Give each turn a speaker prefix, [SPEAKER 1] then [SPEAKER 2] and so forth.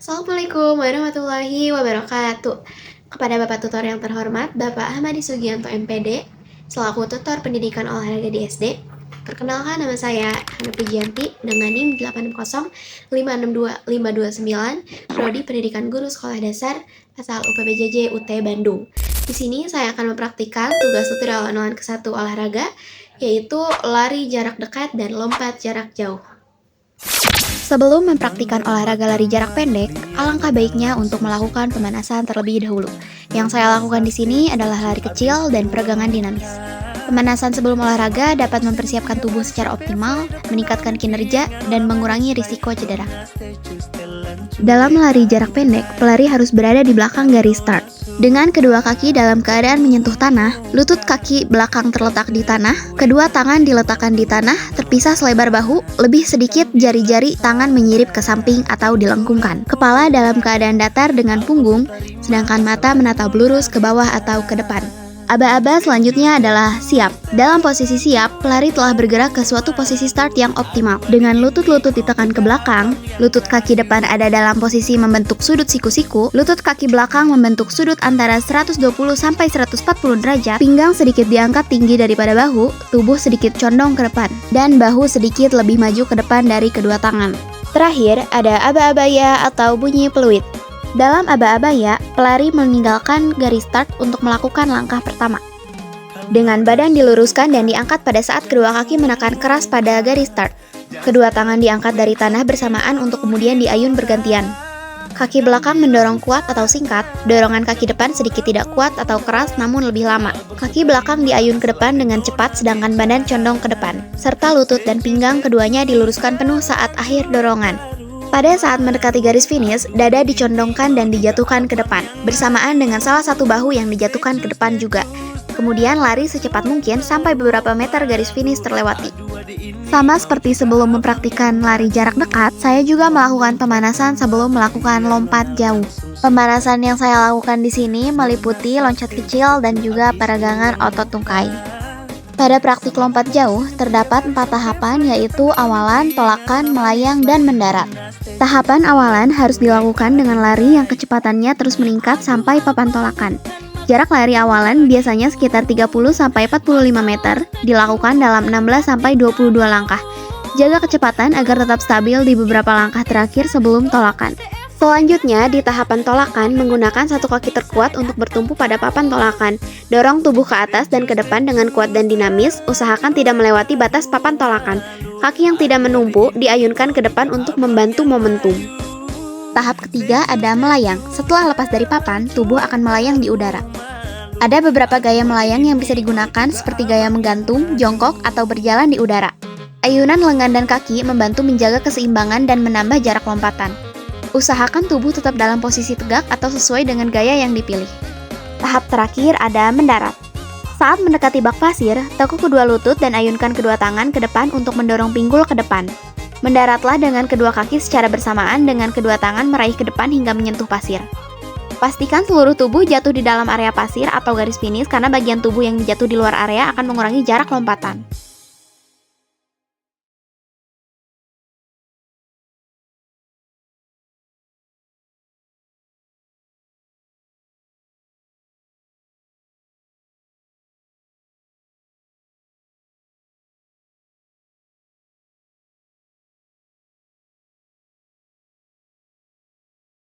[SPEAKER 1] Assalamualaikum warahmatullahi wabarakatuh. Kepada Bapak Tutor yang terhormat, Bapak Ahmadi Sugianto MPD, selaku Tutor Pendidikan Olahraga di SD. Perkenalkan, nama saya Hana Pujianti dengan NIM 805622529, Prodi Pendidikan Guru Sekolah Dasar, asal UPBJJ UT Bandung. Di sini saya akan mempraktikkan tugas tutorial online ke-1 olahraga, yaitu lari jarak dekat dan lompat jarak jauh. Sebelum mempraktikkan olahraga lari jarak pendek, alangkah baiknya untuk melakukan pemanasan terlebih dahulu. Yang saya lakukan di sini adalah lari kecil dan peregangan dinamis. Pemanasan sebelum olahraga dapat mempersiapkan tubuh secara optimal, meningkatkan kinerja, dan mengurangi risiko cedera. Dalam lari jarak pendek, pelari harus berada di belakang garis start. Dengan kedua kaki dalam keadaan menyentuh tanah, lutut kaki belakang terletak di tanah, kedua tangan diletakkan di tanah, terpisah selebar bahu, lebih sedikit jari-jari tangan menyirip ke samping atau dilengkungkan. Kepala dalam keadaan datar dengan punggung, sedangkan mata menatap lurus ke bawah atau ke depan. Aba-aba selanjutnya adalah siap. Dalam posisi siap, pelari telah bergerak ke suatu posisi start yang optimal. Dengan lutut-lutut ditekan ke belakang, lutut kaki depan ada dalam posisi membentuk sudut siku-siku, lutut kaki belakang membentuk sudut antara 120-140 derajat, pinggang sedikit diangkat tinggi daripada bahu, tubuh sedikit condong ke depan, dan bahu sedikit lebih maju ke depan dari kedua tangan. Terakhir, ada aba-abaya atau bunyi peluit. Dalam aba-abaya, pelari meninggalkan garis start untuk melakukan langkah pertama. Dengan badan diluruskan dan diangkat pada saat kedua kaki menekan keras pada garis start. Kedua tangan diangkat dari tanah bersamaan untuk kemudian diayun bergantian. Kaki belakang mendorong kuat atau singkat, dorongan kaki depan sedikit tidak kuat atau keras namun lebih lama. Kaki belakang diayun ke depan dengan cepat sedangkan badan condong ke depan, serta lutut dan pinggang keduanya diluruskan penuh saat akhir dorongan. Pada saat mendekati garis finish, dada dicondongkan dan dijatuhkan ke depan, bersamaan dengan salah satu bahu yang dijatuhkan ke depan juga. Kemudian lari secepat mungkin sampai beberapa meter garis finish terlewati. Sama seperti sebelum mempraktikkan lari jarak dekat, saya juga melakukan pemanasan sebelum melakukan lompat jauh. Pemanasan yang saya lakukan di sini meliputi loncat kecil dan juga peregangan otot tungkai. Pada praktik lompat jauh, terdapat 4 tahapan yaitu awalan, tolakan, melayang, dan mendarat. Tahapan awalan harus dilakukan dengan lari yang kecepatannya terus meningkat sampai papan tolakan. Jarak lari awalan biasanya sekitar 30-45 meter, dilakukan dalam 16-22 langkah. Jaga kecepatan agar tetap stabil di beberapa langkah terakhir sebelum tolakan. Selanjutnya, di tahapan tolakan, menggunakan satu kaki terkuat untuk bertumpu pada papan tolakan. Dorong tubuh ke atas dan ke depan dengan kuat dan dinamis, usahakan tidak melewati batas papan tolakan. Kaki yang tidak menumpu diayunkan ke depan untuk membantu momentum. Tahap ketiga ada melayang. Setelah lepas dari papan, tubuh akan melayang di udara. Ada beberapa gaya melayang yang bisa digunakan seperti gaya menggantung, jongkok, atau berjalan di udara. Ayunan lengan dan kaki membantu menjaga keseimbangan dan menambah jarak lompatan. Usahakan tubuh tetap dalam posisi tegak atau sesuai dengan gaya yang dipilih. Tahap terakhir ada mendarat. Saat mendekati bak pasir, tekuk kedua lutut dan ayunkan kedua tangan ke depan untuk mendorong pinggul ke depan. Mendaratlah dengan kedua kaki secara bersamaan dengan kedua tangan meraih ke depan hingga menyentuh pasir. Pastikan seluruh tubuh jatuh di dalam area pasir atau garis finish karena bagian tubuh yang jatuh di luar area akan mengurangi jarak lompatan.